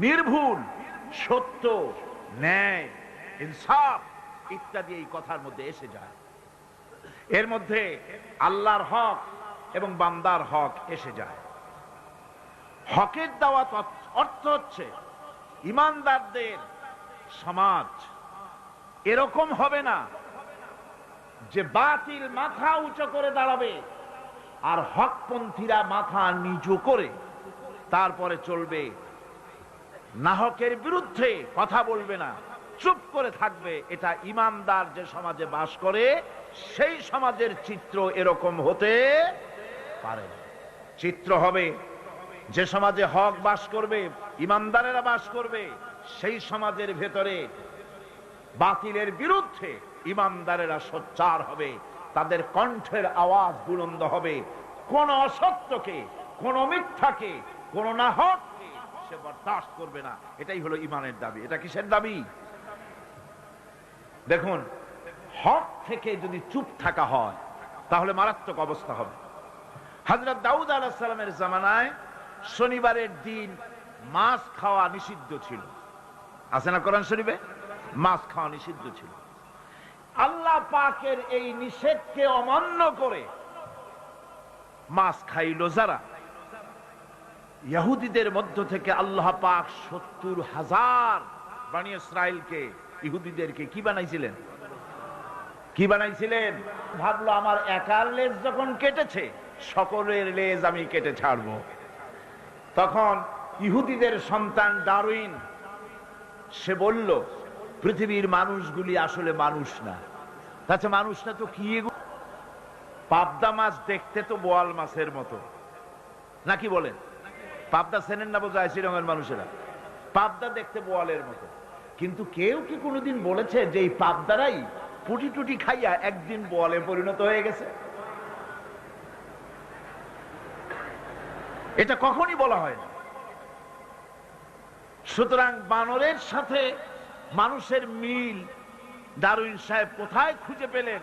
নির্ভুল, সত্য, ন্যায়, ইনসাফ ইত্যাদি এই কথার মধ্যে এসে যায়। এর মধ্যে আল্লাহর হক এবং বান্দার হক এসে যায়। হকের দাওয়াত অর্থ হচ্ছে ঈমানদারদের সমাজ এরকম হবে না যে বাতিল মাথা উঁচু করে দাঁড়াবে আর হকপন্থীরা মাথা নিচু করে তারপরে চলবে, নাহকের বিরুদ্ধে কথা বলবে না, চুপ করে থাকবে। এটা ঈমানদার যে সমাজে বাস করে সেই সমাজের চিত্র এরকম হতে পারে। চিত্র হবে যে সমাজে হক বাস করবে, ঈমানদারেরা বাস করবে, সেই সমাজের ভেতরে বাতিলের বিরুদ্ধে ঈমানদারেরা সোচ্চার হবে, তাদের কণ্ঠের আওয়াজ বুলন্দ হবে। কোন অসত্যকে, কোন মিথ্যাকে, কোন নাহককে সে বরদাস্ত করবে না। এটাই হলো ঈমানের দাবি। এটা কিসের দাবি? দেখুন, হক থেকে যদি চুপ থাকা হয় তাহলে মারাত্মক অবস্থা হবে। হযরত দাউদ আলাইহিস সালামের জামানায় শনিবারের দিন মাছ খাওয়া নিষিদ্ধ ছিল। আছে না কোরআন শরীফে? মাছ খাওয়া নিষিদ্ধ ছিল। আল্লাহ পাকের এই নিষেধকে অমান্য করে মাছ খাইল যারা, ইহুদিদের মধ্য থেকে আল্লাহ পাক ৭০,০০০ বনী ইসরাইলকে, ইহুদিদেরকে কি বানাইছিলেন? কি বানাইছিলেন? ভাবলো আমার একার লেজ যখন কেটেছে, সকলের লেজ আমি কেটে ছাড়বো। তখন ইহুদিদের সন্তান ডারউইন সে বলল, পৃথিবীর মানুষগুলি আসলে মানুষ না। তাছাড়া মানুষ না তো কি? পাবদা মাছ দেখতে তো বোয়াল মাছের মতো, নাকি বলেন? পাবদা চেনেন না বোঝায় শ্রীরঙের মানুষেরা? পাবদা দেখতে বোয়ালের মতো। কিন্তু কেউ কি কোনোদিন বলেছে যে এই পাবদারাই পুটি টুটি খাইয়া একদিন বোয়ালে পরিণত হয়ে গেছে? এটা কখনই বলা হয় না। সুতরাং বানরের সাথে মানুষের মিল ডারউইন সাহেব কোথায় খুঁজে পেলেন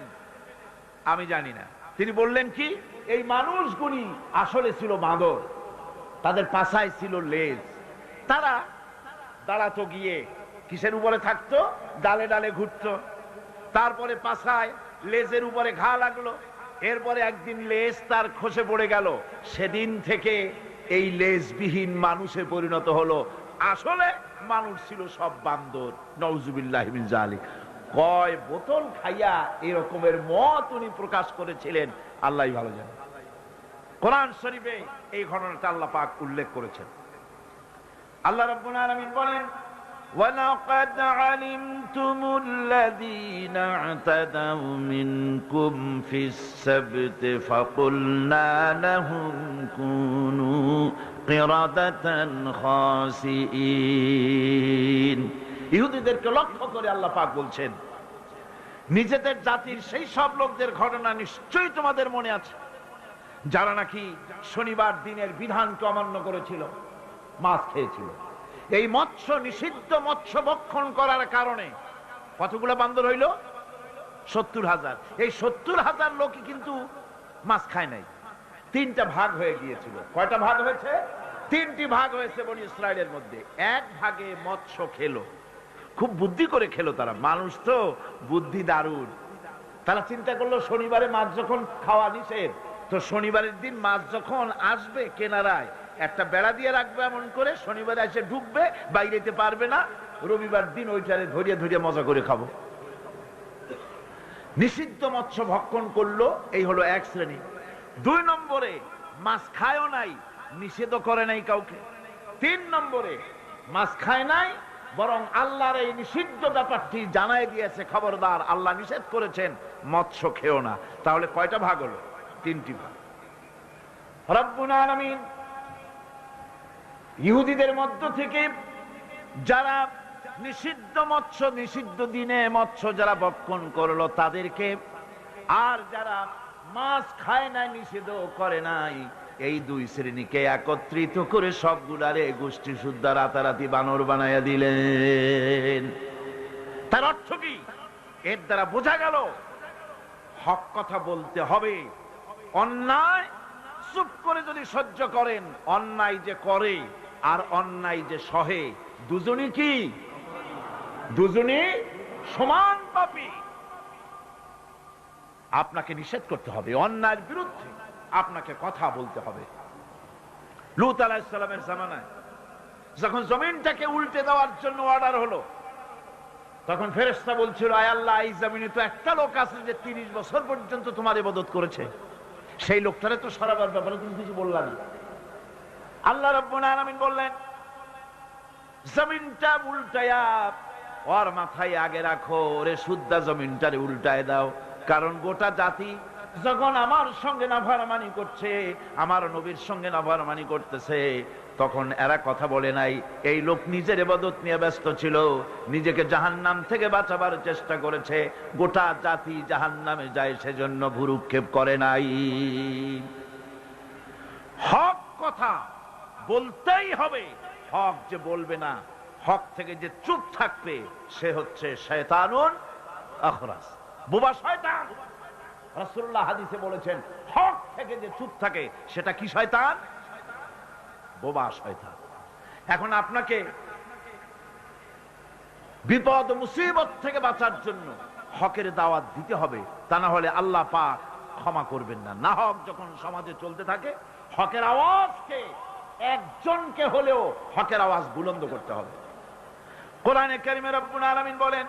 আমি জানি না। তিনি বললেন কি, এই মানুষগুলি আসলে ছিল বাঁদর, তাদের পাছায় ছিল লেজ। তারা দাঁড়াতো গিয়ে কিসের উপরে থাকতো? ডালে ডালে ঘুরতো। তারপরে পাছায় লেজের উপরে ঘা লাগলো। এরপরে একদিন লেজ তার খসে পড়ে গেল। সেদিন থেকে এই লেজবিহীন মানুষে পরিণত হলো। আসলে মানুষ ছিল সব বান্দর। নাউজুবিল্লাহি মিন যালিক। কয় বোতল খাইয়া এরকমের মত উনি প্রকাশ করেছিলেন আল্লাহই ভালো জানেন। কোরআন শরীফে এই ঘটনাটা আল্লাহ পাক উল্লেখ করেছেন। আল্লাহ রাব্বুল আলামিন বলেন, وَلَقَدْ عَلِمْتُمُ الَّذِينَ اعْتَدَوْا مِنْكُمْ فِي السَّبْتِ فَقُلْنَا لَهُمْ كُونُوا قِرَدَةً خَاسِئِينَ। ইহুদিদেরকে লক্ষ্য করে আল্লাহ পাক বলছেন, নিজেদের জাতির সেই সব লোকদের ঘটনা নিশ্চয়ই তোমাদের মনে আছে যারা নাকি শনিবার দিনের বিধানকে অমান্য করেছিল, মাছ খেয়েছিল। এই মৎস্য নিষিদ্ধ মৎস্য ভক্ষণ করার কারণে কতগুলো বান্দর হইল? ৭০,০০০। এই ৭০,০০০ লোকই কিন্তু মাছ খায় নাই। ৩টা ভাগ হয়ে গিয়েছিল। কয়টা ভাগ হয়েছে? 3টি ভাগ হয়েছে বনী ইসরাইলের মধ্যে। এক ভাগে মৎস্য খেলো, খুব বুদ্ধি করে খেলো তারা। মানুষ তো বুদ্ধি দারুণ। তারা চিন্তা করলো শনিবারে মাছ যখন খাওয়া নিষেধ, তো শনিবারের দিন মাছ যখন আসবে কেনারায় একটা বেড়া দিয়ে রাখবে, এমন করে শনিবারে এসে ঢুকবে, বাইরেতে পারবে না। রবিবার দিন ওইটারে ধরিয়ে ধরিয়ে মজা করে খাবো। নিষিদ্ধ মৎস্য ভক্ষণ করলো, এই হলো এক শ্রেণী। 2 নম্বরে মাছ খায়ও নাই, নিষেধও করে নাই কাউকে। 3 নম্বরে মাছ খায় নাই, বরং আল্লাহর এই নিষিদ্ধ ব্যাপারটি জানাই দিয়েছে, খবরদার আল্লাহ নিষেধ করেছেন মৎস্য খেও না। তাহলে কয়টা ভাগ হলো? 3টি ভাগ। রব্বুল আলামিন ইহুদিদের মধ্য থেকে যারা নিষিদ্ধ মৎস্য, নিষিদ্ধ দিনে মৎস্য যারা ভক্ষণ করলো তাদেরকে, আর যারা মাছ খায় নাই, নিষেধ করে নাই, এই 2 শ্রেণীকে একত্রিত করে সবগুলারে গোষ্ঠী সুদ্ধা রাতারাতি বানর বানাইয়া দিলেন। তার অর্থ কি? এর দ্বারা বোঝা গেল হক কথা বলতে হবে। অন্যায় চুপ করে যদি সহ্য করেন, অন্যায় যে করে আর অন্যায় যে সহে, দুজনই কি? দুজনই সমান পাপী। আপনাকে নিষেধ করতে হবে, অন্যায়ের বিরুদ্ধে আপনাকে কথা বলতে হবে। লূত আলাইহিস সালামের জামানায় যখন জমিনটাকে উল্টে দেওয়ার জন্য অর্ডার হলো, তখন ফেরেশতা বলছিল, আয় আল্লাহ, এই জমিনে তো একটা লোক আছে যে 30 বছর পর্যন্ত তোমার ইবাদত করেছে, সেই লোকটারে তো সরাবার ব্যাপারে তুমি কিছু বললা না। আল্লাহ রাব্বুল আলামিন বললেন, জমিনটা উল্টায়া ওর মাথায় আগে রাখো, ওরে শুদ্ধা জমিনটারে উল্টায় দাও। কারণ গোটা জাতি যখন আমার সঙ্গে নাফরমানি করছে, আমার নবীর সঙ্গে নাফরমানি করতেছে, তখন এরা কথা বলে নাই। এই লোক নিজের ইবাদত নিয়ে ব্যস্ত ছিল, নিজেকে জাহান্নাম থেকে বাঁচাবার চেষ্টা করেছে। গোটা জাতি জাহান্নামে যায়, সেজন্য ভুরুক্ষেপ করে নাই। হক কথা বলতেই হবে। হক যে বলবে না, হক থেকে যে চুপ থাকবে, সে হচ্ছে শয়তানুন আখরাস, বোবা শয়তান। রাসূলুল্লাহ হাদিসে বলেছেন, হক থেকে যে চুপ থাকে সেটা কি শয়তান? বোবা শয়তান। এখন আপনাকে বিপদ মুসিবত থেকে বাঁচার জন্য হকের দাওয়াত দিতে হবে, তা না হলে আল্লাহ পাক ক্ষমা করবেন না। না হক যখন সমাজে চলতে থাকে, হকের আওয়াজকে, একজনকে হলেও হকের আওয়াজ বুলন্দ করতে হবে। কোরআনে কারিমে রব্বুল আলামিন বলেন,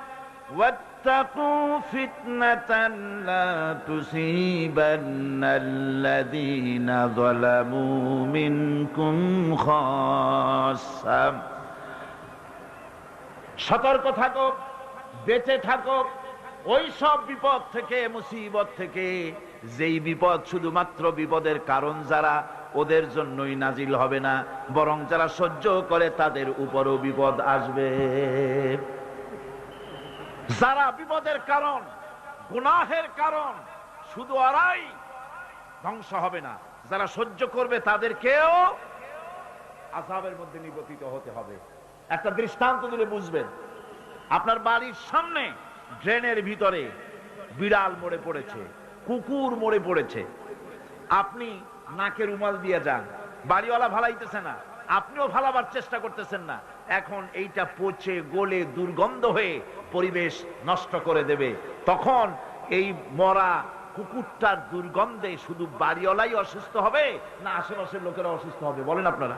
ওয়াত্তাকু ফিতনাতান লা তুসিবান্নাল্লাযীনা যালামু মিনকুম খাসসা। সতর্ক থাকো, বেঁচে থাকো ওই সব বিপদ থেকে, মুসিবত থেকে, যেই বিপদ শুধুমাত্র বিপদের কারণ যারা, ওদের জন্যই নাজিল হবে না, বরং যারা সহ্য করে তাদের উপরও বিপদ আসবে। যারা বিপদের কারণ, গুনাহের কারণ, শুধু ওরাই ধ্বংস হবে না, যারা সহ্য করবে তাদেরকেও আযাবের মধ্যে নিপতিত হতে হবে। একটা দৃষ্টান্ত দিলে বুঝবেন। আপনার বাড়ির সামনে ড্রেনের ভিতরে বিড়াল মরে পড়েছে, কুকুর মরে পড়েছে, আপনি নাকে রুমাল দিয়ে যান, বাড়িওয়ালা ভালাইতেছে না, আপনিও ভালাবার চেষ্টা করতেছেন না। এখন এইটা পচে গলে দুর্গন্ধ হয়ে পরিবেশ নষ্ট করে দেবে। তখন এই মরা কুকুরটার দুর্গন্ধে শুধু বাড়িওয়ালাই অসুস্থ হবে না আশেপাশের লোকেরা অসুস্থ হবে? বলেন আপনারা,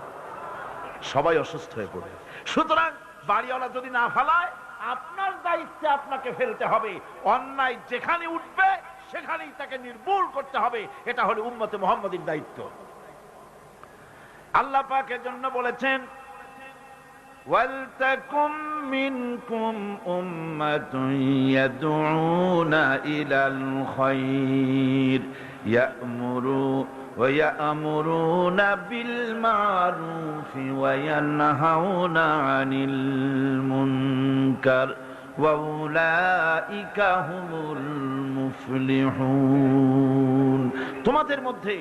সবাই অসুস্থ হয়ে পড়বে। সুতরাং বাড়িওয়ালা যদি না ফালায়, আপনার দায়িত্বে আপনাকে ফেলতে হবে। অন্যায় যেখানে উঠবে সেখানেই তাকে নির্মূল করতে হবে। এটা হলো উম্মতে মুহাম্মাদীর দায়িত্ব। আল্লাহ পাক এর জন্য বলেছেন, ওয়ালতাকুম মিনকুম উম্মাতুন ইয়াদউনা ইলাল খায়র ওয়ায়ামুরুনা বিল মারুফি ওয়ায়ানহাউনা আনিল মুনকার ওয়াউলাইকা হুমুল মুফলিহুন। তোমাদের মধ্যে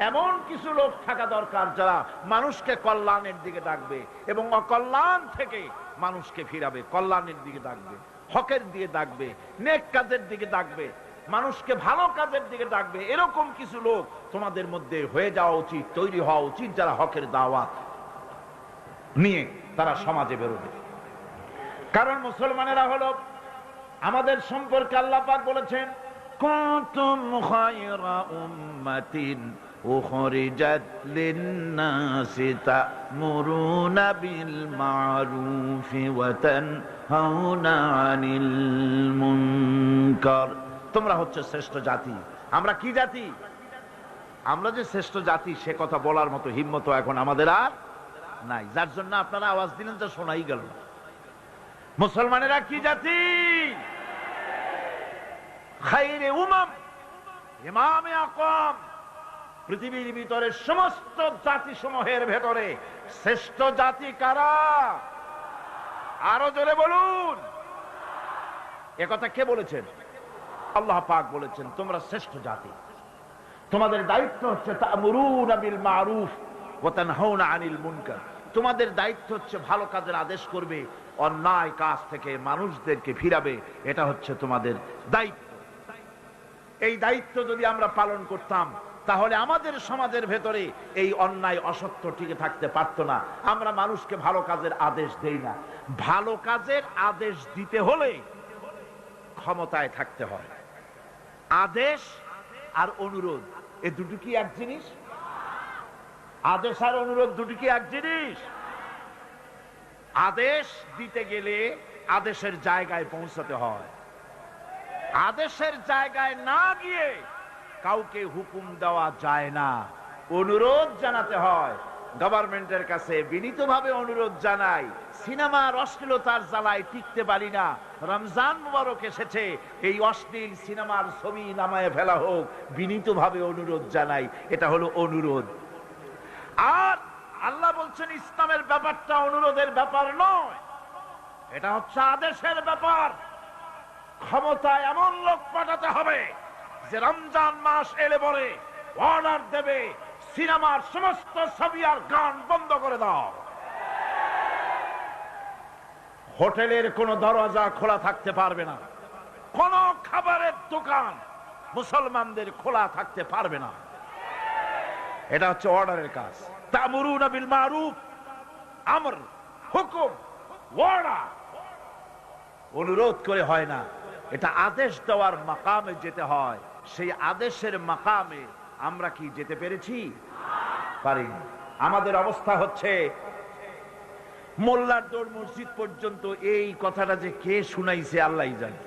এমন কিছু লোক থাকা দরকার যারা মানুষকে কল্যাণের দিকে ডাকবে এবং অকল্যাণ থেকে মানুষকে ফিরাবে, কল্যাণের দিকে ডাকবে, হকের দিকে ডাকবে, নেক কাজের দিকে ডাকবে, মানুষকে ভালো কাজের দিকে ডাকবে। এরকম কিছু লোক তোমাদের মধ্যে হয়ে যাওয়া উচিত, তৈরি হওয়া উচিত, যারা হকের দাওয়াত নিয়ে তারা সমাজে বেরোবে। কারণ মুসলমানেরা হলো আমাদের সম্পর্কে আল্লাহ পাক বলেছেন, কুনতুম খায়রা উম্মাতিন উখরিজাত লিন-নাসি তা'মুরুনা বিল মা'রুফি ওয়া তানহাউনা আনিল মুনকার। তোমরা হচ্ছে শ্রেষ্ঠ জাতি। আমরা কি জাতি? আমরা যে শ্রেষ্ঠ জাতি সে কথা বলার মতো হিম্মত এখন আমাদের আর নাই, যার জন্য আপনারা আওয়াজ দিলেন, যা শোনাই গেল না। মুসলমানেরা কি জাতি? খায়রে উমাম, ইমামে আকওয়াম। পৃথিবীর ভিতরে সমস্ত জাতি সমূহের ভেতরে শ্রেষ্ঠ জাতি কারা? আরো জোরে বলুন। একথা কে বলেছেন? আল্লাহ পাক বলেছেন, তোমরা শ্রেষ্ঠ জাতি। তোমাদের দায়িত্ব হচ্ছে তা'মুরুনা বিল মা'রুফ ওয়া তানহাউনা আনিল মুনকার। তোমাদের দায়িত্ব হচ্ছে ভালো কাজের আদেশ করবে, অন্যায় কাজ থেকে মানুষদেরকে ফিরাবে। এটা হচ্ছে তোমাদের দায়িত্ব। এই দায়িত্ব যদি আমরা পালন করতাম তাহলে আমাদের সমাজের ভেতরে এই অন্যায় অসত্য টিকে থাকতে পারতো না। আমরা মানুষকে ভালো কাজের আদেশ দেই না। ভালো কাজের আদেশ দিতে হলে ক্ষমতায় থাকতে হয়। আদেশ আর অনুরোধ এই দুটো কি এক জিনিস? আদেশ আর অনুরোধ দুটো কি এক জিনিস? আদেশ দিতে গেলে আদেশের জায়গায় পৌঁছাতে হয়। আদেশের জায়গায় না গিয়ে কাউকে হুকুম দেওয়া যায় না, অনুরোধ জানাতে হয়। গভর্নমেন্টের কাছে বিনীতভাবে অনুরোধ জানাই, সিনেমার অশ্লীলতার জ্বালায় টিকতে পারি না, রমজান মুবারক এসেছে, এই অশ্লীল সিনেমার ছবি নামায় ফেলা হোক, বিনীতভাবে অনুরোধ জানাই। এটা হলো অনুরোধ। আর আল্লাহ বলছেন ইসলামের ব্যাপারটা অনুরোধের ব্যাপার নয়, এটা হচ্ছে আদেশের ব্যাপার। ক্ষমতায় এমন লোক পাঠাতে হবে যে রমজান মাস এলে পরে অর্ডার দেবে, সিনেমার সমস্ত ছবি আর গান বন্ধ করে দাও। হোটেলের কোন দরজা খোলা থাকতে পারবে না, কোন খাবারের দোকান মুসলমানদের খোলা থাকতে পারবে না। এটা হচ্ছে অর্ডারের কাজ। তা'মুরুনা বিল মারুফ, আমর, হুকুম, অর্ডার। অনুরোধ করে হয় না, এটা আদেশ দেওয়ার মাকামে যেতে হয়। সেই আদেশের মাকামে আমরা কি যেতে পেরেছি? পারিনি। আমাদের অবস্থা হচ্ছে মোল্লার দৌড় মসজিদ পর্যন্ত। এই কথাটা যে কে শুনাইছে আল্লাহই জানে।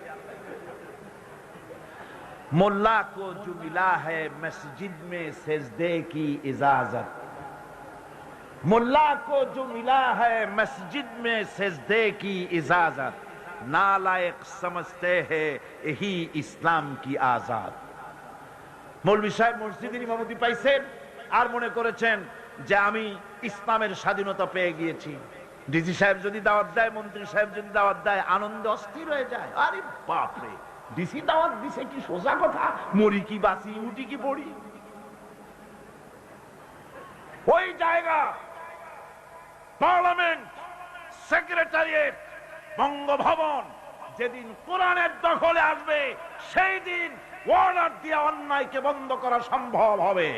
मोल्ला को जो मिला है मस्जिद में सजदे की इजाजत, मुल्ला को जो मिला है मस्जिद में सजदे की इजाजत, नालायक समझते हैं यही इस्लाम की आजाद। मौलवी साहेब मस्जिদের ইমামতি পাইছেন আর মনে করেছেন যে আমি ইসলামের স্বাধীনতা পেয়ে গিয়েছি। ডিসি সাহেব যদি দাওয়াত দেয়, মন্ত্রী সাহেব যদি দাওয়াত দেয়, আনন্দ অস্থির হয়ে যায়। আরে বাপ রে, ডিসি দাওয়াত দিছে, কি সোজা কথা, মরি কি বাঁচি, উঠি কি পড়ি। ওই জায়গা পার্লামেন্ট, সেক্রেটারিয়েট, বঙ্গভবন যেদিন কোরআনের দখলে আসবে, সেই দিন অর্ডার দিয়ে অন্যায়কে বন্ধ করা সম্ভব হবে।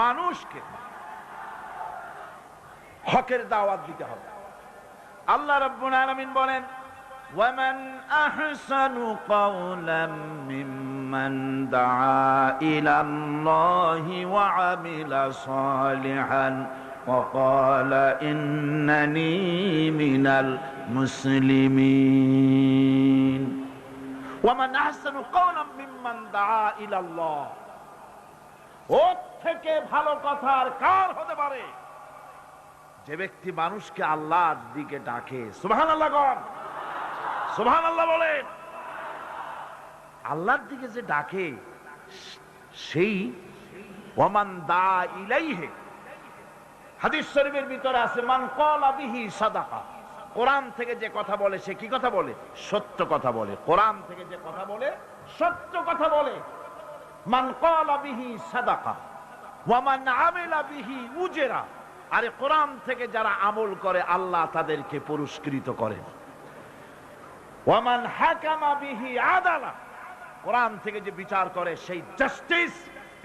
মানুষকে হকের দাওয়াত দিতে হবে। আল্লাহ রাব্বুল আলামিন বলেন, ওয়ামান আহসানু কাওলাম মিম্মান দাআ ইলাল্লাহি ওয়া আমিলা সালিহান ওয়া ক্বালা ইন্নানী মিনাল মুসলিমিন। ওয়ামান আহসানু কাওলাম মিম্মান দাআ ইলাল্লাহ, ওর থেকে ভালো কথা আর কার হতে পারে যে ব্যক্তি মানুষকে আল্লাহর দিকে ডাকে। সুবহানাল্লাহ বলেন, সুবহানাল্লাহ বলেন। আল্লাহর দিকে যে ডাকে সেই ওয়ামান দা ইলাইহি, হাদিস শরীফের ভিতরে আছে মান ক্বালা বিহি সাদাকা। কোরআন থেকে যে কথা বলে সে কি কথা বলে? সত্য কথা বলে। কোরআন থেকে যে কথা বলে সত্য কথা বলে। মান ক্বালা বিহি সাদাকা ওয়া মান আমিলা বিহি উজরা। আরে কোরআন থেকে যারা আমল করে আল্লাহ তাদেরকে পুরস্কৃত করেন। ওয়া মান হাকামা বিহি আদালা, কোরআন থেকে যে বিচার করে সেই জাস্টিস,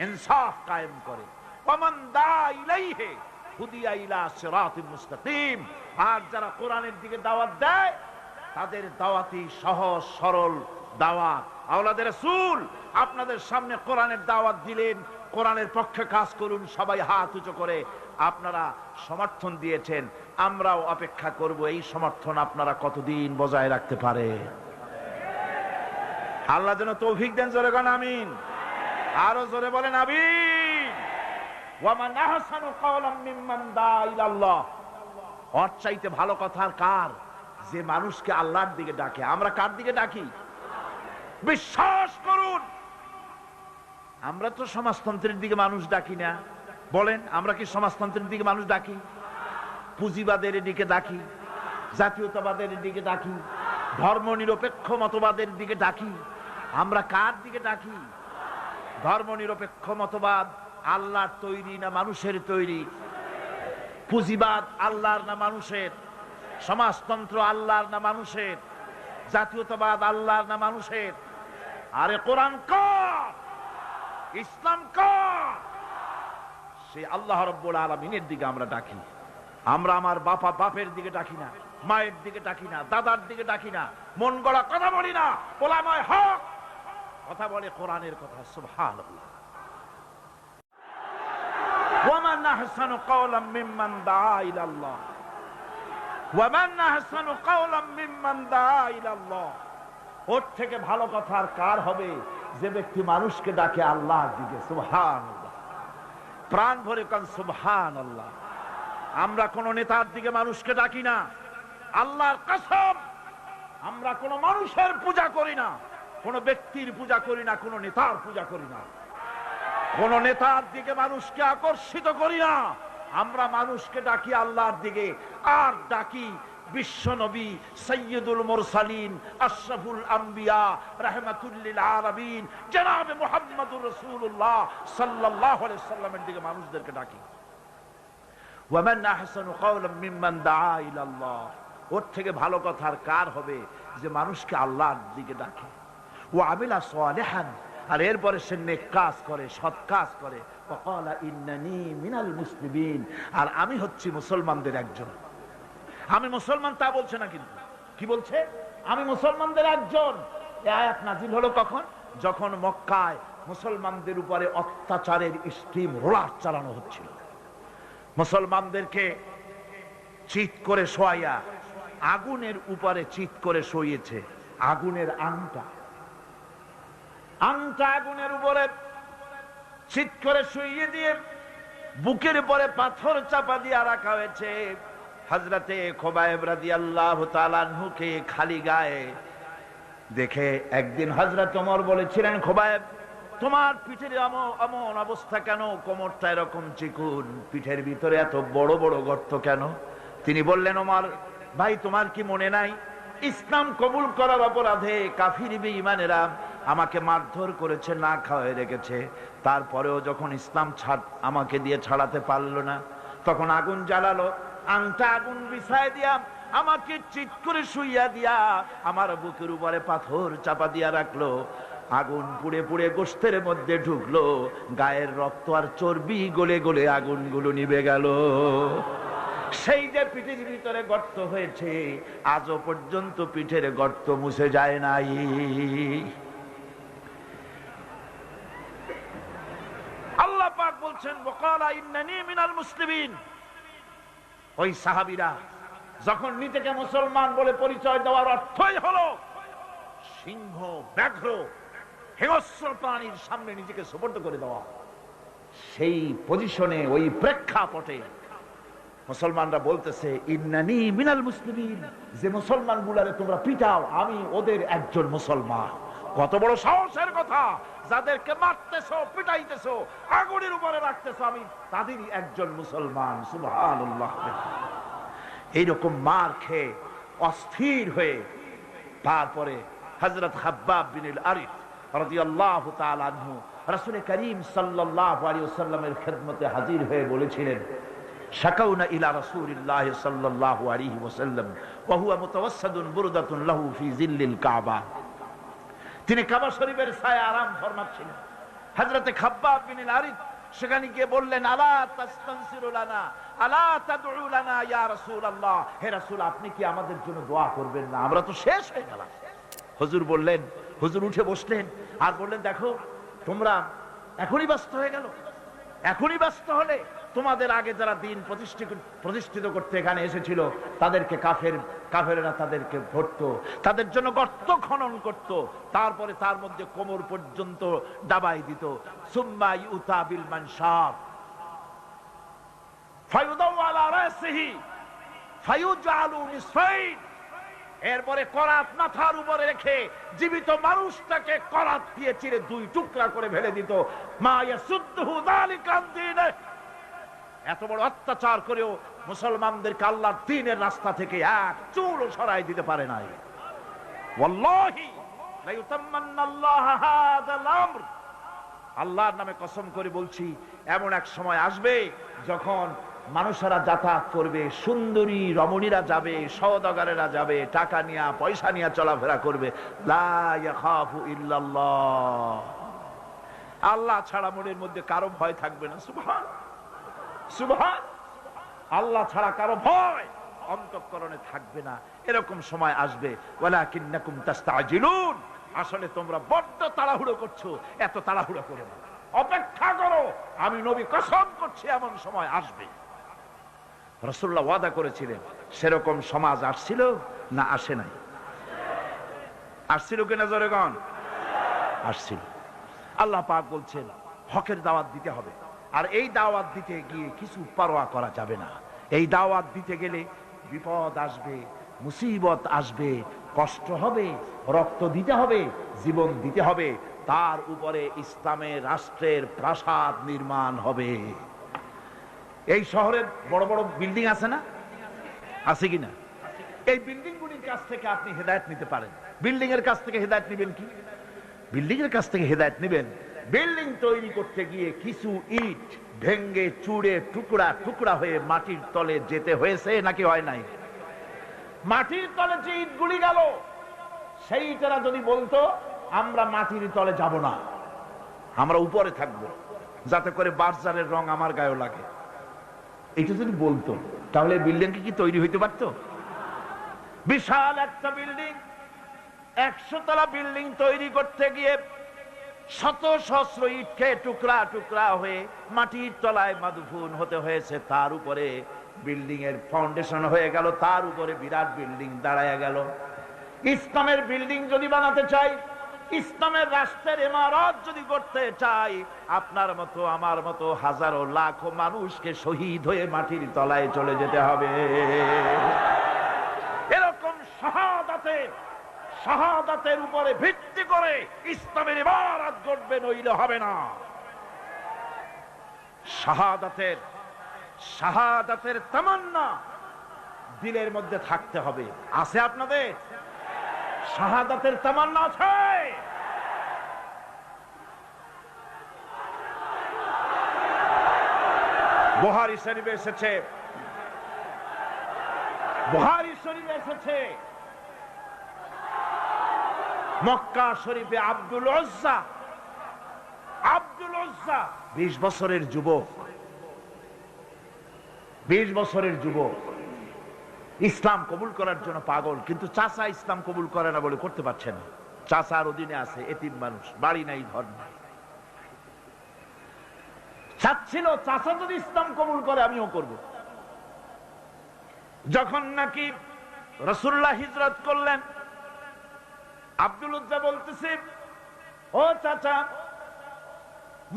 ইনসাফ কায়েম করে। ওয়া মান দা ইলাইহি হুদিয়া ইলা সিরাতিল মুস্তাকিম। আর যারা কোরআনের দিকে দাওয়াত দেয় তাদের দাওয়াতই সহজ সরল দাওয়াত। আওলাদের রাসূল আপনাদের সামনে কোরআনের দাওয়াত দিলেন, কোরআনের পক্ষে কাজ করুন, সবাই হাত উঁচু করে আপনারা সমর্থন দিয়েছেন। আমরাও অপেক্ষা করব এই সমর্থন আপনারা কতদিন বজায় রাখতে পারে। আল্লাহ যেন তৌফিক দেন। জোরে বলেন আমিন, আরো জোরে বলেন আমিন। ওয়ামান আহসানু কাওলাম মিম্মান দা ইলাল্লাহ, ওর চাইতে ভালো কথা কার? যে মানুষকে আল্লাহর দিকে ডাকে। আমরা কার দিকে ডাকি? বিশ্বাস করুন, আমরা তো সমাজতন্ত্রের দিকে মানুষ ডাকি না। বলেন, আমরা কি সমাজতন্ত্রের দিকে মানুষ ডাকি? পুঁজিবাদের দিকে ডাকি, জাতীয়তাবাদের দিকে ডাকি, ধর্ম নিরপেক্ষ মতবাদের দিকে ডাকি। আমরা কার দিকে ডাকি? ধর্ম নিরপেক্ষ মতবাদ আল্লাহর তৈরি না মানুষের তৈরি? পুঁজিবাদ আল্লাহর না মানুষের? সমাজতন্ত্র আল্লাহর না মানুষের? জাতীয়তাবাদ আল্লাহর না মানুষের? আরে কোরআন কার, ইসলাম কার? সেই আল্লাহ রাব্বুল আলামিনের দিকে আমরা ডাকি। আমরা আমার বাপের দিকে ডাকি না, মায়ের দিকে ডাকি না, দাদার দিকে ডাকি না, মন গড়া কথা বলি না। ওলামায়ে হক কথা বলে কোরআনের কথা। সুবহানাল্লাহ। ওয়ামান আহসানু কাওলাম মিম্মান দাআ ইলাল্লাহ, ওয়ামান আহসানু কাওলাম মিম্মান দাআ ইলাল্লাহ। ওর থেকে ভালো কথা আর কার হবে যে ব্যক্তি মানুষকে ডাকে আল্লাহর দিকে। সুবহানাল্লাহ। প্রাণ ভরে কান সুবহানাল্লাহ। আমরা কোন নেতার দিকে মানুষকে ডাকি না, আল্লাহর কসম। আমরা কোন মানুষের পূজা করি না, কোন ব্যক্তির পূজা করি না, কোন নেতার পূজা করি না, কোন নেতার দিকে মানুষকে আকর্ষিত করি না। আমরা মানুষকে ডাকি আল্লাহর দিকে, আর ডাকি বিশ্ব নবী সাইয়্যিদুল মুরসালিন আশরাফুল আম্বিয়া রাহমাতুল লিল আলামিন জনাবে মুহাম্মদুর রাসূলুল্লাহ সাল্লাল্লাহু আলাইহি সাল্লামের দিকে মানুষদেরকে ডাকি। ওয়ামান আহসানু কাওলাম মিম্মান দাআ ইলাল্লাহ। ওর থেকে ভালো কথা আর কার হবে যে মানুষকে আল্লাহর দিকে ডাকে। ওয়া আমিলা সালিহান, আর এরপরে সে নেক কাজ করে, সৎ কাজ করে। ওয়া ক্বালা ইন্নানি মিনাল মুসলিমিন, আর আমি হচ্ছি মুসলমানদের একজন। আমি মুসলমান তা বলছে না, কিন্তু কি বলছে? আমি মুসলমানদের একজন। এই আয়াত নাজিল হলো কখন? যখন মক্কায় মুসলমানদের উপরে অত্যাচারের স্টিম রোলার চালানো হচ্ছিল। মুসলমানদেরকে চিৎ করে শোয়াইয়া আগুনের উপরে চিৎ করে শোইয়েছে। আগুনের আংটা আগুনের উপরে চিৎ করে শুইয়ে দিয়ে বুকের উপরে পাথর চাপা দিয়ে রাখা হয়েছে। হযরতে খুবাইব রাদিয়াল্লাহু তাআলা আনহুকে খালি গায়ে দেখে একদিন হযরত ওমর বলেছিলেন, খুবাইব, তোমার পিঠের এমন অবস্থা কেন? কোমরটা এরকম চিকুন, পিঠের ভিতরে এত বড় বড় গর্ত কেন? তিনি বললেন, ওমর ভাই, তোমার কি মনে নাই ইসলাম কবুল করার অপরাধে কাফির বেঈমানেরা আমাকে মারধর করেছে, না খাওয়ায় রেখেছে। তারপরেও যখন ইসলাম আমাকে দিয়ে ছাড়াতে পারলো না, তখন আগুন জ্বালালো, আংটা আগুন বিছায় দিয়া আমাকে চিৎ করে শুইয়া দিয়া আমার বুকের উপরে পাথর চাপা দিয়া রাখলো। আগুন পুড়ে পুড়ে গোশতের মধ্যে ঢুকলো, গায়ের রক্ত আর চর্বি গলে গলে আগুনগুলো নিভে গেল। সেই যে পিঠের ভিতরে গর্ত হয়েছে, আজও পর্যন্ত পিঠের গর্ত মুছে যায় নাই। আল্লাহ পাক বলছেন, ওয়াকালা ইন্নানি মিনাল মুসলিমিন। ওই সাহাবীরা যখন নিজেকে মুসলমান বলে পরিচয় দেওয়ার অর্থই হলো সিংহ, ব্যাঘ্র, হিংস্র প্রাণীর সামনে নিজেকে সুপর্দ করে দেওয়া, সেই পজিশনে, ওই প্রেক্ষাপটে মুসলমানরা বলতেছে, ইন্নানি মিনাল মুসলিমিন, যে মুসলমান গুলারে তোমরা পিটাও, আমি ওদের একজন মুসলমান। কত বড় সাহসের কথা! যাদেরকে মারতেছো, পিটাইতেছো, আগুনের উপরে রাখতেছো, আমি তাদেরই একজন মুসলমান। সুবহানাল্লাহ। এইরকম মার খেয়ে অস্থির হয়ে তারপরে হযরত খাব্বাব বিন আল-আরিত রাদিয়াল্লাহু তাআলা আনহু রাসূল করিম সাল্লাল্লাহু আলাইহি ওয়াসাল্লামের খেদমতে হাজির হয়ে বলেছিলেন, শাকাউনা ইলা রাসূলিল্লাহ সাল্লাল্লাহু আলাইহি ওয়াসাল্লাম ওয়া হুয়া মুতাওয়াসসাদুন বুরদাতুন লাহু ফি জিল্লিল কাবা। তিনি কাবা শরীফের ছায়ায় আরাম ফরমাচ্ছিলেন। হযরত খাব্বাব বিন আল-আরিত সেখানে গিয়ে বললেন, আলা তাস্তানসিরু লানা, আলা তাদউ লানা ইয়া রাসূলুল্লাহ, হে রাসূল, আপনি কি আমাদের জন্য দোয়া করবেন না? আমরা তো শেষ হয়ে গেলাম। হুজুর বললেন, হুজুর উঠে বসলেন আর বললেন, দেখো, তোমরা এখনই ব্যস্ত হয়ে গেল। এখনই ব্যস্ত হলে তোমাদের আগে যারা দিন প্রতিষ্ঠিত করতে এখানে এসেছিল, তাদেরকে কাফেরেরা তাদেরকে ধরতো, তাদের জন্য গর্ত খনন করত, তারপরে তার মধ্যে কোমর পর্যন্ত ডাবাই দিত। সুম্মা ইউতা বিল মানশাব ফায়ুদাউ আলা রাসিহি ফায়ুজআলু নিসফাইন। এরপরে করাত মাথার উপরে রেখে জীবিত মানুষটাকে করাত দিয়ে চিরে দুই টুকরা করে ফেলে দিত। মা ইয়াসুদ্দুহু যালিকা আন দীনে। এত বড় অত্যাচার করেও মুসলমানদেরকে আল্লাহর দ্বীনের রাস্তা থেকে এক চুলও সরাই দিতে পারে নাই। ওয়াল্লাহি লা ইউতাম্মান্নাল্লাহু হাযাল আমর আল্লাহর নামে কসম করে বলছি, এমন এক সময় আসবে যখন মানুষেরা যাতায়াত করবে, সুন্দরী রমণীরা যাবে, সওদাগরেরা যাবে, টাকা নিয়ে পয়সা নিয়ে চলাফেরা করবে, লা ইয়াখাফু ইল্লাল্লাহ, আল্লাহ ছাড়া মনের মধ্যে কারো ভয় থাকবে না। সুবহান সুবহান, আল্লাহ ছাড়া কারো ভয় অন্তঃকরণে থাকবে না। এরকম সময় আসবে, ওয়ালাকিন্নাকুম তাস্তাজিলুন, আসলে তোমরা বড্ড তাড়াহুড়ো করছো, এত তাড়াহুড়ো করো না, অপেক্ষা করো, আমি নবী কসম করছি এমন সময় আসবে। রাসূলুল্লাহ ওয়াদা করেছিলেন, সেরকম সমাজ আসছিল না আসে নাই? আসছিল কিনা জোরে গণ? আসছিল। আল্লাহ পাক বলছেন হকের দাওয়াত দিতে হবে, আর এই দাওয়াত দিতে গিয়ে কিছু পরোয়া করা যাবে না। এই দাওয়াত দিতে গেলে বিপদ আসবে, মুসিবত আসবে, কষ্ট হবে, রক্ত দিতে হবে, জীবন দিতে হবে, তার উপরে ইসলামের রাষ্ট্রের প্রাসাদ নির্মাণ হবে। এই শহরের বড় বড় বিল্ডিং আছে না, আছে কিনা? এই বিল্ডিং গুলির কাছ থেকে আপনি হেদায়েত নিতে পারেন। বিল্ডিং এর কাছ থেকে হেদায়েত নেবেন কি? বিল্ডিং এর কাছ থেকে হেদায়েত নেবেন, বিল্ডিং তৈরি করতে গিয়ে কিছু ইট ভেঙ্গে চুড়ে টুকরা টুকরা হয়ে মাটির তলে যেতে হয়েছে নাকি হয় নাই? মাটির তলে যে ইটগুলি গেল, সেই ইটেরা যদি বলতো আমরা মাটির তলে যাব না, আমরা উপরে থাকবো, যাতে করে বার্জারের রং আমার গায়েও লাগে, এটা যদি বলতো, তাহলে বিল্ডিং কি তৈরি হইতে পারতো? বিশাল একটা বিল্ডিং, 100 তলা বিল্ডিং তৈরি করতে গিয়ে শত সহস্র ইটকে টুকরা টুকরা হয়ে মাটির তলায় মাদফুন হতে হয়েছে, তার উপরে বিল্ডিং এর ফাউন্ডেশন হয়ে গেল, তার উপরে বিরাট বিল্ডিং দাঁড়ায় গেল। ইসলামের বিল্ডিং যদি বানাতে চাই, ইসলামের রাষ্ট্রের ইমারত যদি করতে চাই, আপনার মতো আমার মতো হাজারো লাখো মানুষকে শহীদ হয়ে মাটির তলায় চলে যেতে হবে। এরকম শাহাদাতের উপরে ভিত্তি করে ইসলামের ইমারত গড়বে, নইলে হবে না। শাহাদাতের তামান্না দিলের মধ্যে থাকতে হবে। আছে আপনাদের শাহাদাতের তামান্না? আছে। বুখারী শরীফে এসেছে, মক্কা শরীফে আব্দুল উজ্জা 20 বছরের যুবক, 20 বছরের যুবক ইসলাম কবুল করার জন্য পাগল, কিন্তু চাচা ইসলাম কবুল করে না বলে করতে পারছে না। চাচার অধীনে আছে, এতিম মানুষ, বাড়ি নাই, ঘর নাই। চাচ্ছিল চাচা যদি ইসলাম কবুল করে আমিও করব। যখন নাকি রাসূলুল্লাহ হিজরত করলেন, আব্দুল উজ্জা বলতেছে, ও চাচা,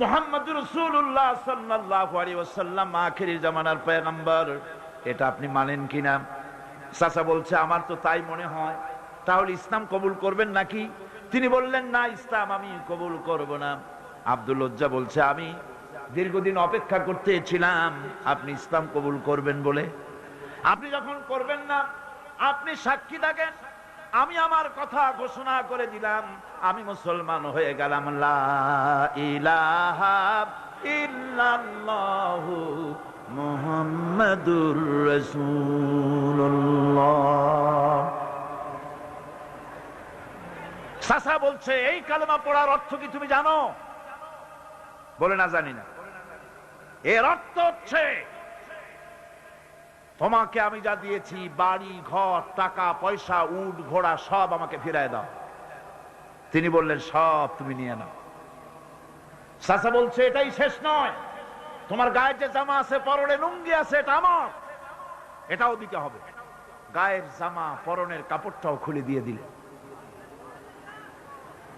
মুহাম্মদুর রাসূলুল্লাহ সাল্লাল্লাহু আলাইহি ওয়াসাল্লাম আখিরি জামানার পয়গম্বর, এটা আপনি মানেন কিনা? চাচা বলছে, আমার তো তাই মনে হয়। তাহলে ইসলাম কবুল করবেন নাকি? তিনি বললেন, না, ইসলাম আমি কবুল করব না। আব্দুল উজ্জা বলছে, আমি দীর্ঘদিন অপেক্ষা করতেছিলাম আপনি ইসলাম কবুল করবেন বলে। আপনি যখন করবেন না, আপনি সাক্ষী থাকেন, আমি আমার কথা ঘোষণা করে দিলাম, আমি মুসলমান হয়ে গেলাম। লা ইলাহা ইল্লাল্লাহু মুহাম্মাদুর রাসূলুল্লাহ। চাচা বলছে, এই কালেমা পড়ার অর্থ কি তুমি জানো? বলে, না, জানি না। এর অর্থ হচ্ছে, তোমাকে আমি যা দিয়েছি, বাড়ি ঘর টাকা পয়সা উট ঘোড়া, সব আমাকে ফিরায় দাও। তিনি বললেন, সব তুমি নিয়ে নাও। চাচা বলছে, এটাই শেষ নয়, তোমার গায়ের যে জামা আছে, পরনে লুঙ্গি আছে, এটা আমার, এটাও দিতে হবে। গায়ের জামা পরনের কাপড়টাও খুলে দিয়ে দিলে।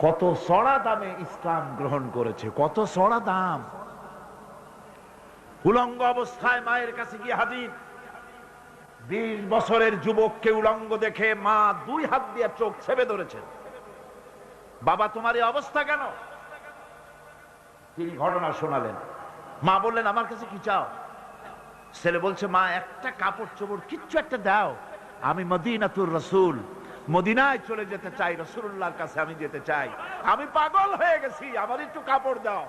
কত চড়া দামে ইসলাম গ্রহণ করেছে, কত চড়া দাম। উলঙ্গ অবস্থায় মায়ের কাছে গিয়ে হাজির। 20 বছরের যুবককে উলঙ্গ দেখে মা 2 হাত দিয়ে চোখ ছেপে ধরেছে। বাবা, তোমার এই অবস্থা কেন? তিনি ঘটনা শোনালেন। মা বললেন, আমার কাছে কি চাও? ছেলে বলছে, মা, একটা কাপড় চোপড় কিচ্ছু একটা দাও, আমি মদিনাতুর রাসূল, মদিনায় চলে যেতে চাই, রাসূলুল্লাহর কাছে আমি যেতে চাই, আমি পাগল হয়ে গেছি, আমার একটু কাপড় দাও।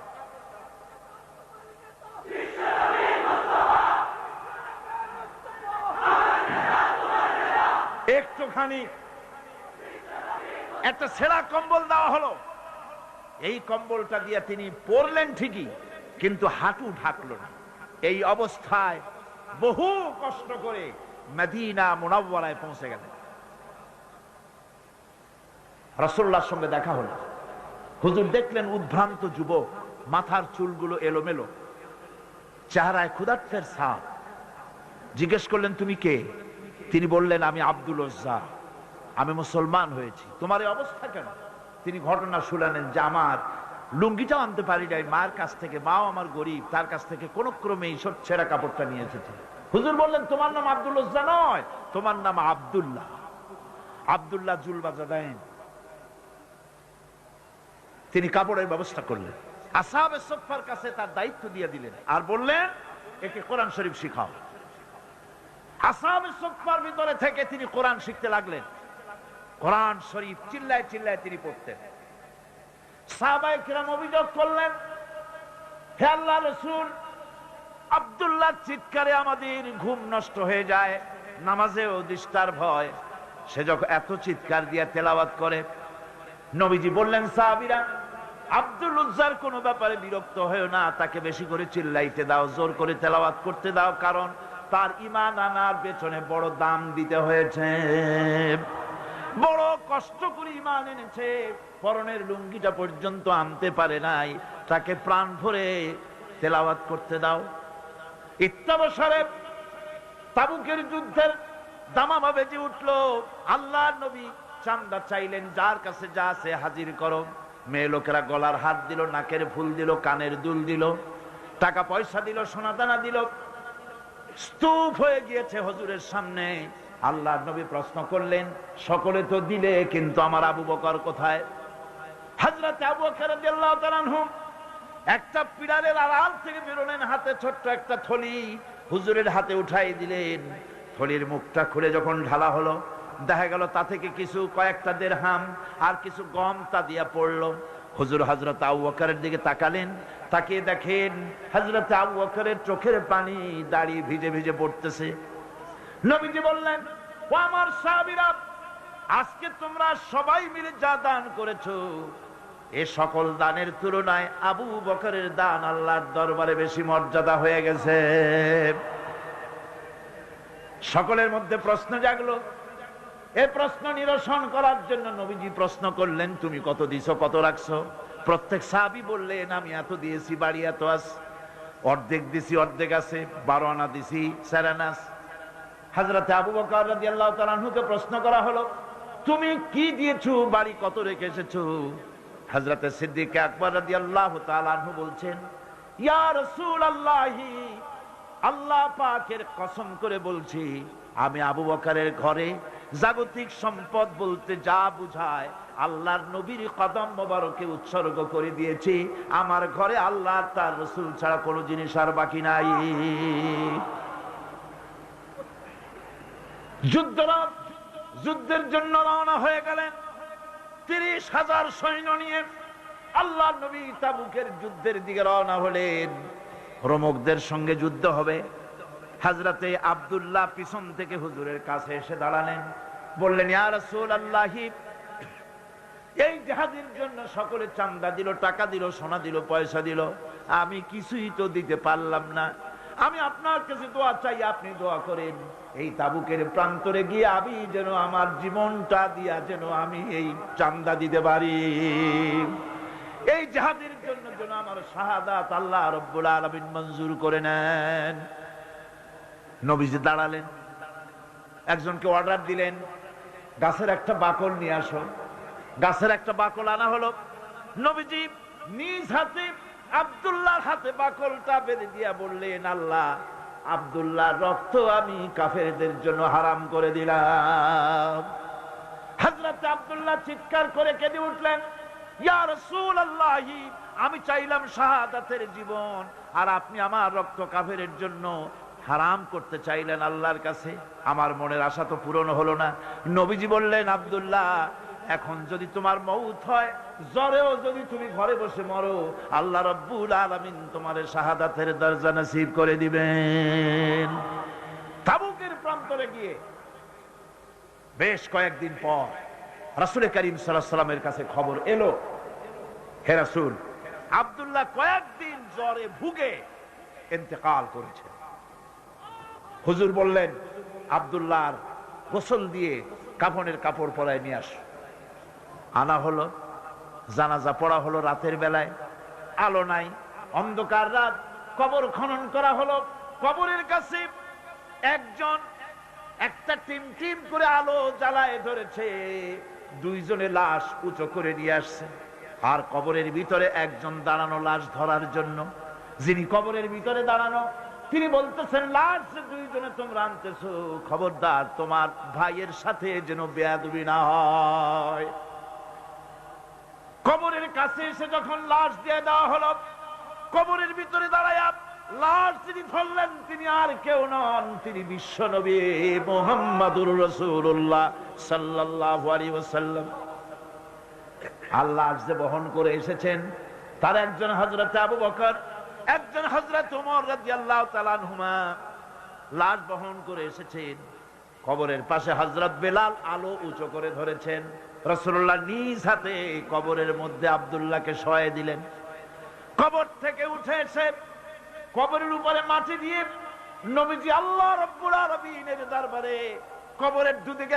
একটুখানি একটা ছেঁড়া কম্বল দেওয়া হলো। এই কম্বলটা দিয়ে তিনি পরলেন ঠিকই, কিন্তু হাঁটু ঢাকলো না। এই অবস্থায় বহু কষ্ট করে মদিনা মুনাওয়ারায় পৌঁছে গেলেন। রাসূলুল্লাহর সঙ্গে দেখা হলো। হুজুর দেখলেন উদ্ভ্রান্ত যুবক, মাথার চুলগুলো এলোমেলো, চেহারায় ক্ষুধার্তের ছাপ। জিজ্ঞেস করলেন, তুমি কে? তিনি বললেন, আমি আব্দুল উজ্জা, আমি মুসলমান হয়েছি। তোমার এই অবস্থা কেন? তিনি ঘটনা শুনালেন যে আমার লুঙ্গিটাও আনতে পারি নাই মার কাছ থেকে, মাও আমার গরিব, তার কাছ থেকে কোন ক্রমে এই ছেঁড়া কাপড়টা নিয়ে এসেছে। হুজুর বললেন, তোমার নাম আব্দুল উজ্জা নয়, তোমার নাম আব্দুল্লাহ, আব্দুল্লাহ জুলবাজাদাইন। তিনি কাপড়ের ব্যবস্থা করলেন, আসহাবে সুফফার কাছে তার দায়িত্ব দিয়ে দিলেন, আর বললেন, একে কোরআন শরীফ শিখাও। আসহাবে সুফফার ভিতরে থেকে তিনি কোরআন শিখতে লাগলেন। কোরআন শরীফ চিল্লায় চিল্লায় তিনি পড়তেন। সাহাবায়ে কিরাম অভিযোগ করলেন, হে আল্লাহর রাসূল, আব্দুল্লাহ চিৎকারে আমাদের ঘুম নষ্ট হয়ে যায়, নামাজেও ডিস্টার্ব হয়, সে যখন এত চিৎকার দিয়ে তেলাওয়াত করে। নবীজি বললেন, সাহাবীরা, আব্দুল উজ্জার কোনো ব্যাপারে বিরক্ত হয়েও না, তাকে বেশি করে চিল্লাইতে দাও, জোর করে তেলাওয়াত করতে দাও, কারণ তার ঈমান আনার পেছনে বড় দাম দিতে হয়েছে, বড় কষ্ট করে ঈমান এনেছে, পরনের লুঙ্গিটা পর্যন্ত আনতে পারে নাই, তাকে প্রাণ ভরে তেলাওয়াত করতে দাও। ইত্তাবসারে তাবুকের যুদ্ধের দামামা বেজে উঠলো। আল্লাহর নবী চান্দা চাইলেন, যার কাছে যা আছে হাজির করো। মেয়ে লোকেরা গলার হাত দিল, নাকের ফুল দিল, কানের দুল দিল, টাকা পয়সা দিল, সোনাদানা দিল। স্তূপ হয়ে গিয়েছে হুজুরের সামনে। আল্লাহর নবী প্রশ্ন করলেন, সকলে তো দিলে, কিন্তু আমার আবু বকর কোথায়? হযরত আবু বকর রাদিয়াল্লাহু তাআলা আনহু একটা পিরারের আড়াল থেকে বেরোলেন, হাতে ছোট্ট একটা থলি হুজুরের হাতে উঠাই দিলেন। থলির মুখটা খুলে যখন ঢালা হলো, দেখা গেল তা থেকে কিছু কয়েকটা দিরহাম আর কিছু গম তা দিয়া পড়লো। হুজুর হযরত আবু বকরের দিকে তাকালেন, তাকিয়ে দেখেন হযরত আবু বকরের চোখের পানি দাড়ি ভিজে ভিজে পড়তেছে। নবীজি বললেন, ও আমার সাহাবীরা, আজকে তোমরা সবাই মিলে যা দান করেছো, এ সকল দানের তুলনায় আবু বকরের দান আল্লাহর দরবারে বেশি মর্যাদা হয়ে গেছে। সকলের মধ্যে প্রশ্ন জাগলো। এই প্রশ্ন নিরসন করার জন্য নবীজি প্রশ্ন করলেন, তুমি কত দিছো, কত রাখছো? প্রত্যেক সাহাবী বললেন, আমি এত দিয়েছি, বাড়ি এত আছে, অর্ধেক দিছি, অর্ধেক আছে, 12 আনা দিছি, 4 আনা। হযরত আবু বকর রাদিয়াল্লাহু তাআলা আনহুকে প্রশ্ন করা হলো, তুমি কি দিয়েছো, বাড়ি কত রেখে এসেছো? হযরত সিদ্দিক আকবর রাদিয়াল্লাহু তাআলা আনহু বলছেন, ইয়া রাসূলুল্লাহ, আল্লাহ পাকের কসম করে বলছি, আমি আবু বকরের ঘরে জাগতিক সম্পদ বলতে যা বুঝায় আল্লাহর নবীর কদম মোবারকে উৎসর্গ করে দিয়েছি। আমার ঘরে আল্লাহ তার রাসূল ছাড়া কোনো জিনিস আর বাকি নাই। যুদ্ধের জন্য রওনা হয়ে গেলেন 30,000 সৈন্য নিয়ে। আল্লাহর নবী তাবুকের যুদ্ধের দিকে রওনা হলেন। রোমকদের সঙ্গে যুদ্ধ হবে। হযরতে আব্দুল্লাহ পিছন থেকে হুজুরের কাছে এসে দাঁড়ালেন, বললেন, ইয়া রাসূলুল্লাহ, এই জিহাদের জন্য সকলে চান্দা দিল, টাকা দিল, সোনা দিল, পয়সা দিল, আমি কিছুই তো দিতে পারলাম না। আমি আপনার কাছে দোয়া চাই, আপনি দোয়া করেন, এই তাবুকের প্রান্তরে গিয়ে আমি যেন আমার জীবনটা দিয়া যেন আমি এই চান্দা দিতে পারি, এই জিহাদের জন্য যেন আমার শাহাদাত আল্লাহ রাব্বুল আলামিন মঞ্জুর করে নেন। নবীজি দাঁড়ালেন, একজনকে অর্ডার দিলেন, গাছের একটা বাকল নিয়ে আসো। গাছের একটা বাকল আনা হলো। নবীজি নিজ হাতে আব্দুল্লাহর হাতে বাকলটা বেঁধে দিয়া বললেন, আল্লাহ, আব্দুল্লাহর রক্ত আমি কাফেরদের জন্য হারাম করে দিলাম। হযরত আব্দুল্লাহ চিৎকার করে কেঁদে উঠলেন, ইয়া রাসূলুল্লাহ, আমি চাইলাম শাহাদাতের জীবন, আর আপনি আমার রক্ত কাফেরের জন্য হারাম করতে চাইলেন আল্লাহর কাছে। আমার মনের আশা তো পূরণ হলো না। নবীজি বললেন, আব্দুল্লাহ, এখন যদি তোমার মউত হয়, জ্বরেও যদি তুমি ঘরে বসে মরো, আল্লাহ রাব্বুল আলামিন তোমার শাহাদাতের দরজা নসিব করে দিবেন। তাবুকের প্রান্তরে গিয়ে বেশ কয়েকদিন পর রাসূল করিম সাল্লাল্লাহু আলাইহি ওয়াসাল্লামের কাছে খবর এলো, হে রাসূল, আব্দুল্লাহ কয়েকদিন জ্বরে ভুগে ইন্তেকাল করেছে। হুজুর বললেন, আব্দুল্লাহর গোসল দিয়ে কাফনের কাপড় পরায় নিয়ে আস। আনা হলো, জানাজা পড়া হলো রাতের বেলায়, আলো নাই, অন্ধকার রাত, কবর খনন করা হলো। কবরের কাছে একজন একটা টিম টিম করে আলো জ্বালায় ধরেছে, দুইজনে লাশ উঁচু করে নিয়ে আসছে। আর কবরের ভিতরে একজন দাঁড়ানো লাশ ধরার জন্য। যিনি কবরের ভিতরে দাঁড়ানো, তিনি বলতেছেন, লাশ দুইজনে তোমরা আনতেছো, খবরদার তোমার ভাইয়ের সাথে যেন বেয়াদবি না হয়। কবরের কাছে এসে যখন লাশ দিয়ে দেওয়া হলো, কবরের ভিতরে দাঁড়ায়া লাশ যিনি ধরলেন তিনি আর কেউ নন, তিনি বিশ্ব নবী মুহাম্মদুর রাসূলুল্লাহ সাল্লাল্লাহু আলাইহি ওয়াসাল্লাম। আল্লাহ যে বহন করে এসেছেন তার একজন হযরত আবু বকর, একজন হযরত ওমর রাদিয়াল্লাহু তাআলা আনহুমা লাশ বহন করে এসেছেন। কবরের পাশে হযরত বেলাল আলো উঁচু করে ধরেছেন। রাসূলুল্লাহ নিজ হাতে কবরের মধ্যে আব্দুল্লাহকে শোয়ায় দিলেন। কবর থেকে উঠে এসে কবরের উপরে মাটি দিয়ে নবীজি আল্লাহ রাব্বুল আলামিনের দরবারে কবরের দুদিকে